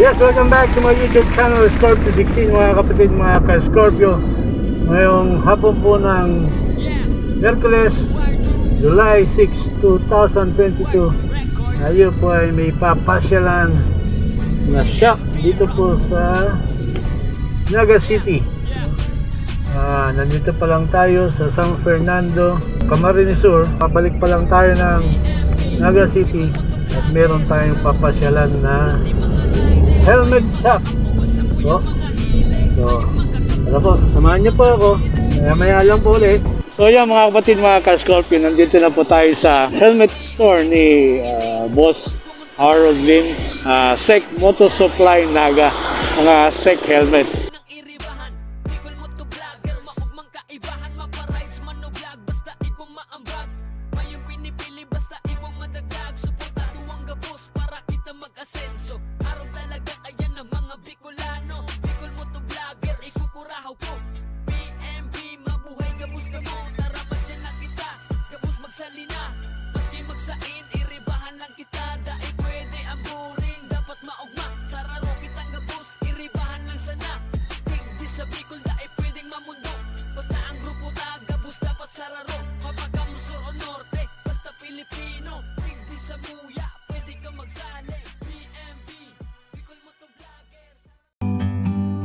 Yes, welcome back to my YouTube channel, Scorpio 16 mga kapatid, mga ka-Scorpio. Ngayong hapon po ng Miyerkules, July 6, 2022. Ngayon po ay may papasyalan na shop dito po sa Naga City. Nandito pa lang tayo sa San Fernando, Camarines Sur. Pabalik pa lang tayo ng Naga City at meron tayong papasyalan na helmet shop. So, ano po, samahan niyo po ako. Maya lang po ulit. So yan mga kapatid, mga ka-Scorpio, nandito na po tayo sa helmet store ni Boss Harold Lim, Sec Moto Supply Naga, mga Sec helmet.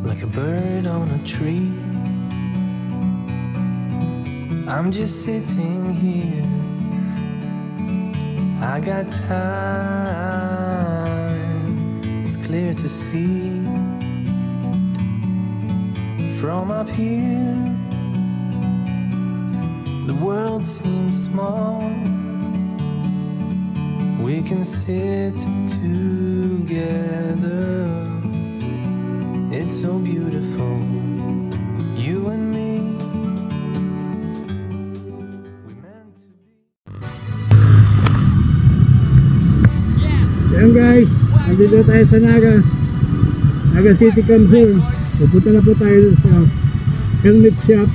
Like a bird on a tree, I'm just sitting here. I got time, it's clear to see. From up here, the world seems small. We can sit together. It's so beautiful, you and me. We meant to be. Yan guys, nandito tayo sa Naga City Camsur. Pupunta na po tayo sa helmet shop.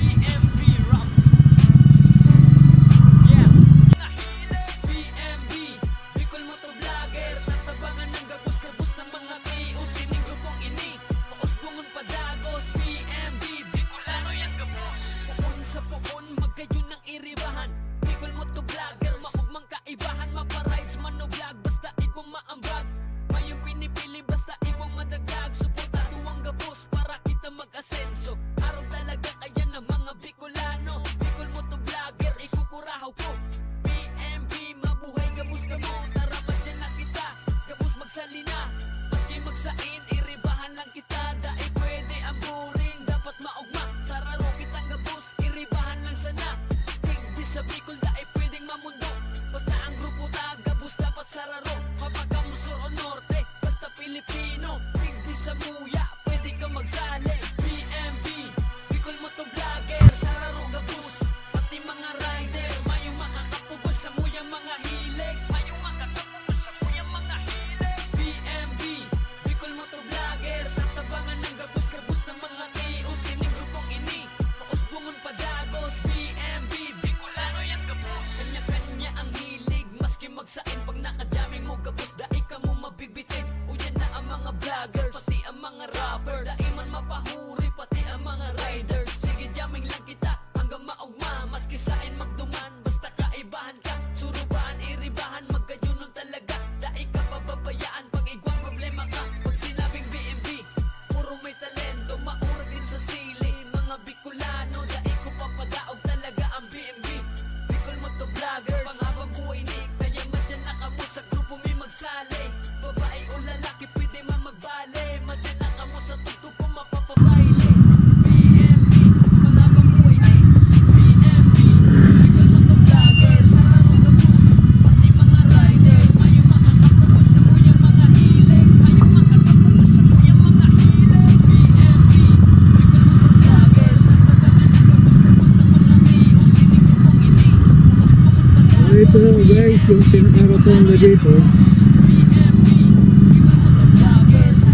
Ito guys, yung pinakaraton na dito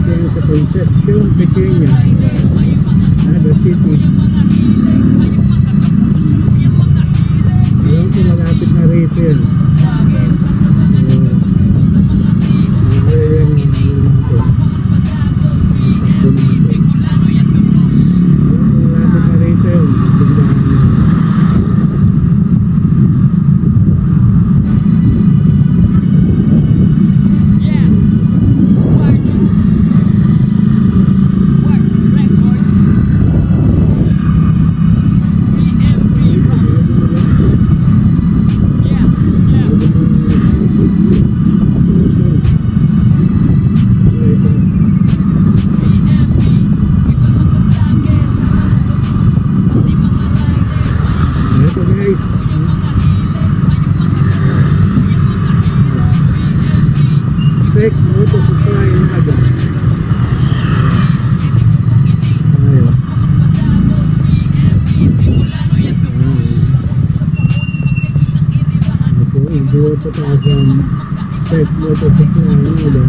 yung sa Concepcion Pequeña, Naga City. Alam ko malapit na retail. Sec Motor Supply Naga. Ayos. Ito, hindi ito taas ang Sec Motor Supply Naga.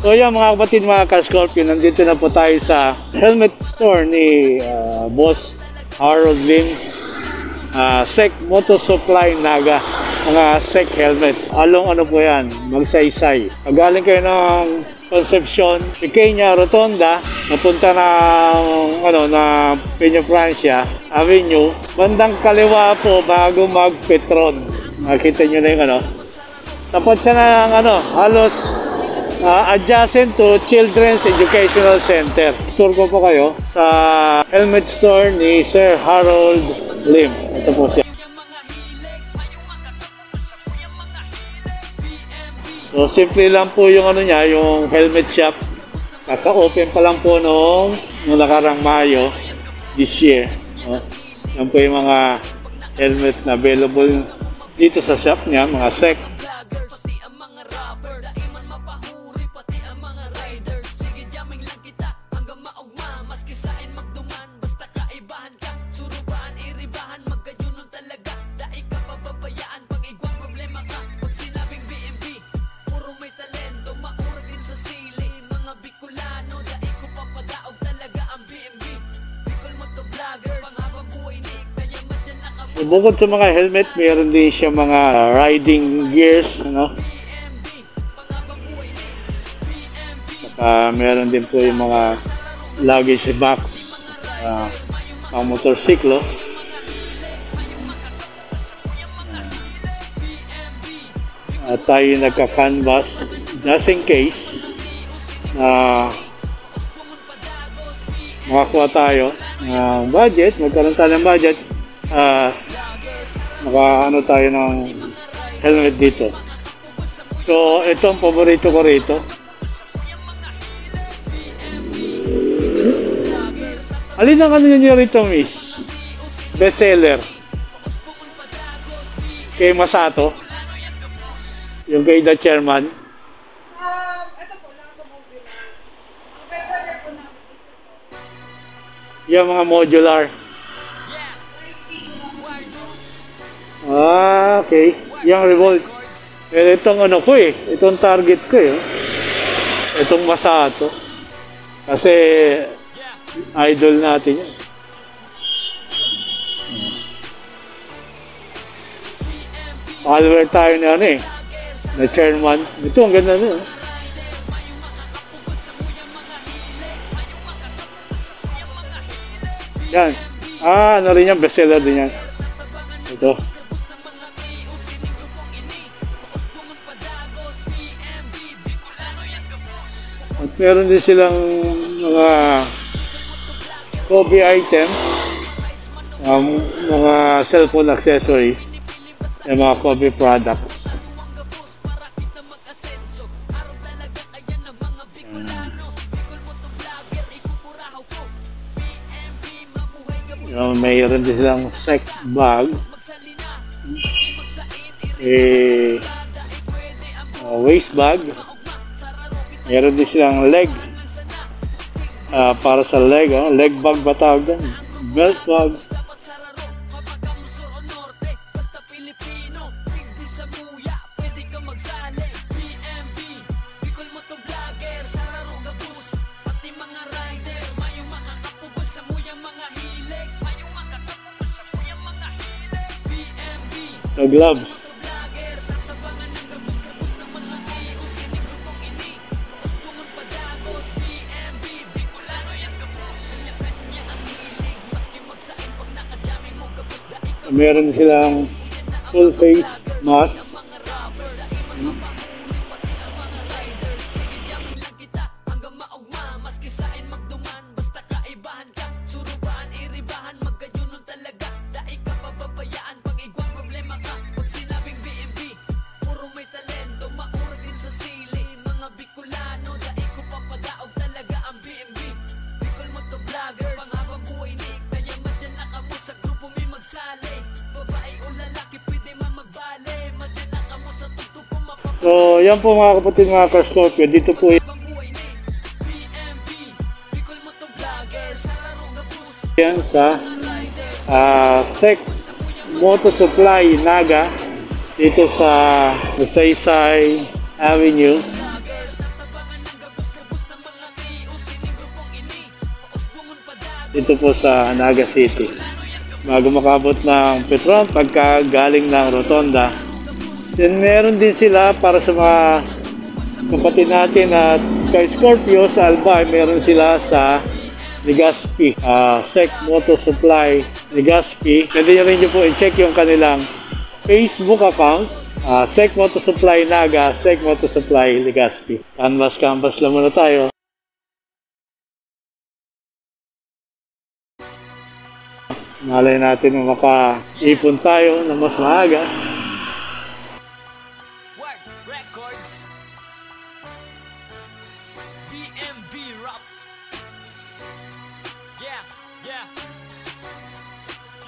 So yan mga kapatid, mga ka-Scorpio, nandito na po tayo sa helmet store ni Boss Harold Lim. Sec Motor Supply Naga, mga Sec helmet. Along ano po yan, magsaysay. Galing kayo ng Concepcion, Pequeña Rotonda, napunta na Peña Francia Avenue, bandang kaliwa po bago mag-Petron. Makita nyo na yung tapat siya ng halos adjacent to Children's Educational Center. Tour ko po kayo sa helmet store ni Sir Harold Lim. Ito po siya. So simple lang po yung niya, yung helmet shop. Kaka-open pa lang po noong nakarang Mayo this year. Yan po yung mga helmet na available dito sa shop niya, mga Sec. Bukod sa mga helmet, meron din siya mga riding gears, Saka meron din po yung mga luggage box pang motorsiklo. At tayo nagka-canvas just in case na makakuha tayo ng budget, magkaroon tayo ng budget. Naka tayo ng helmet dito. So ito ang paborito ko rito. Alin ang nyo rito, miss? Bestseller kay Masato, yung kay The Chairman. Ito po lang ito modular. Ang bestseller po namin Yung mga modular. Okay. Yung Revolt. Pero itong itong target ko itong Masato. Kasi idol natin yan. Follower tayo na na Chairman. Ito ang ganda na. Yan. Ano rin yan, bestseller din yan. Ito. At meron din silang mga Kobe items, mga cellphone accessories, and mga Kobe products. Mayroon din silang Sec bag, waist bag. Meron din silang leg, para sa leg, leg bag ba tawag doon? Belt bag. Gloves. Meron silang full face mask. So, yan po mga kapatid, mga ka-Scorpio. Dito po yan sa Sec Moto Supply Naga dito sa Saysay Avenue. Dito po sa Naga City. Bago makabot ng Petron, pagka galing ng Rotonda. Then meron din sila para sa mga kapatid natin at kay Scorpio sa Albay, meron sila sa Legazpi, Sec Moto Supply Legazpi. Pwede nyo po i-check yung kanilang Facebook account, Sec Moto Supply Naga, Sec Moto Supply Legazpi. Canvas lang muna tayo. Malay natin na maka-ipon tayo na mas maaga.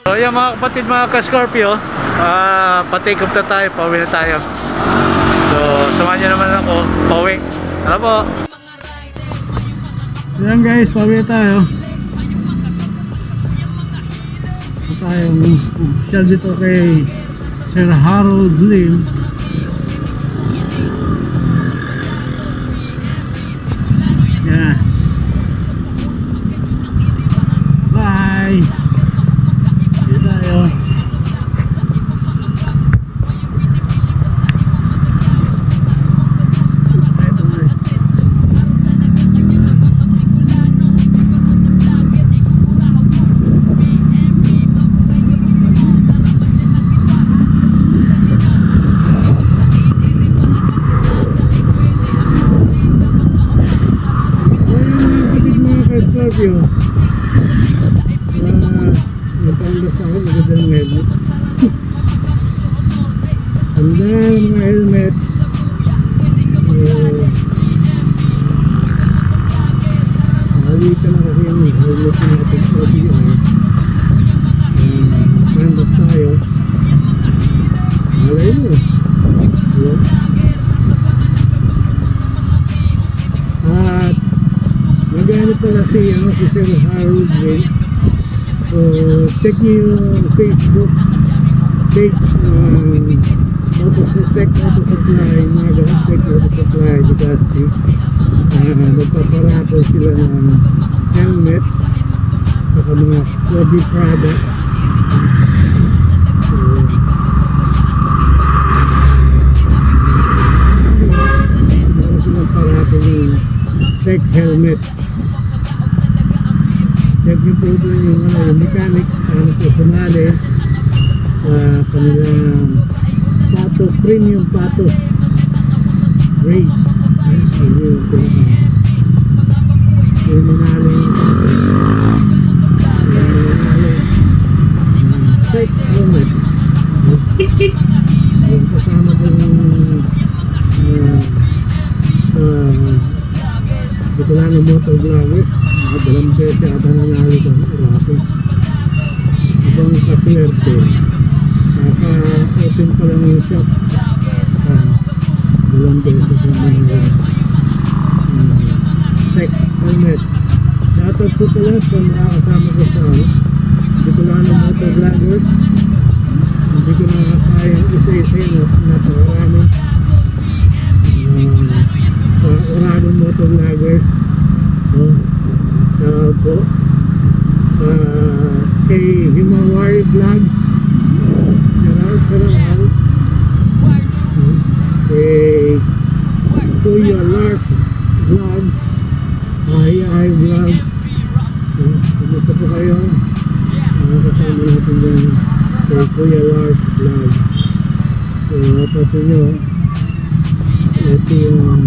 So yan mga kapatid, mga ka-Scorpio, pa-take off na tayo, pauwi na tayo. So samahan nyo naman ako, pauwi. Tara po! Yan guys, pauwi na tayo. Tayong official dito kay Sir Harold Lim. Yeah. Bye. Dito tayo. Scorpio. Nagpanggas ako, maganda ng helmet. Handa ng mga helmet. Nakalitan na kasi yung helmet natin sa OBR. Canvas tayo. Malay mo. At magano pala si Sir Harold Lim. So check nyo yung Facebook page Sec Moto Supply Naga, Sec Moto Supply Legazpi. Nagpaparato sila ng helmet saka mga body product. So meron silang parato ng Sec helmet. Check nyo po yung mechanic, po sumali kanilang patos, premium patos race. Yung manalo Sec helmet. Yung kasama po ito lang yung motor vlogger. Dalam beses ata nanalo ko raffle. Ibang kaswerte. Naka-open pa lang yung shop. Dalam beses ang nanalo. Sec helmet. Shoutout po pala sa mga kasama ko sa hindi ko lang ng motor vlogger. Hindi ko nakakayang isa-isa na napakarami. Oradong motor vlogger. Po kay Himawari Vlogs, Saral kay Kuya Lars Vlogs, Ay Vlogs. Kumusta po kayo? Kasama natin dyan kay Kuya Lars Vlogs. So tapos nyo ito yung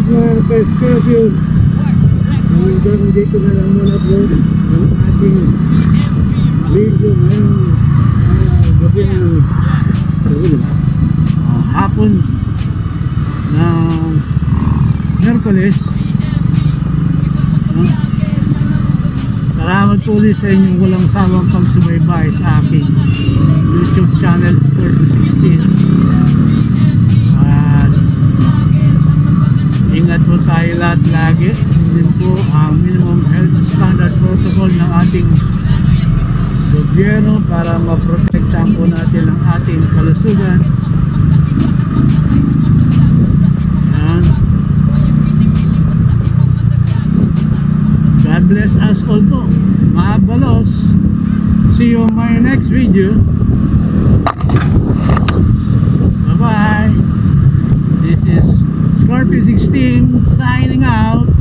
mga ka-Scorpio, hanggang dito na lang muna po ang ating video ngayong gabi ng hapon ng Miyerkules. Salamat po ulit sa inyong walang sawang pagsubaybay sa aking YouTube channel Scorpio16. At ingat po tayo lahat lagi. Sundin po ang minimum health standard protocol ng ating gobyerno para maprotektahan po natin ang ating kalusugan. God bless us all po, mga balos. See you on my next video. Bye bye. This is Scorpio16 signing out.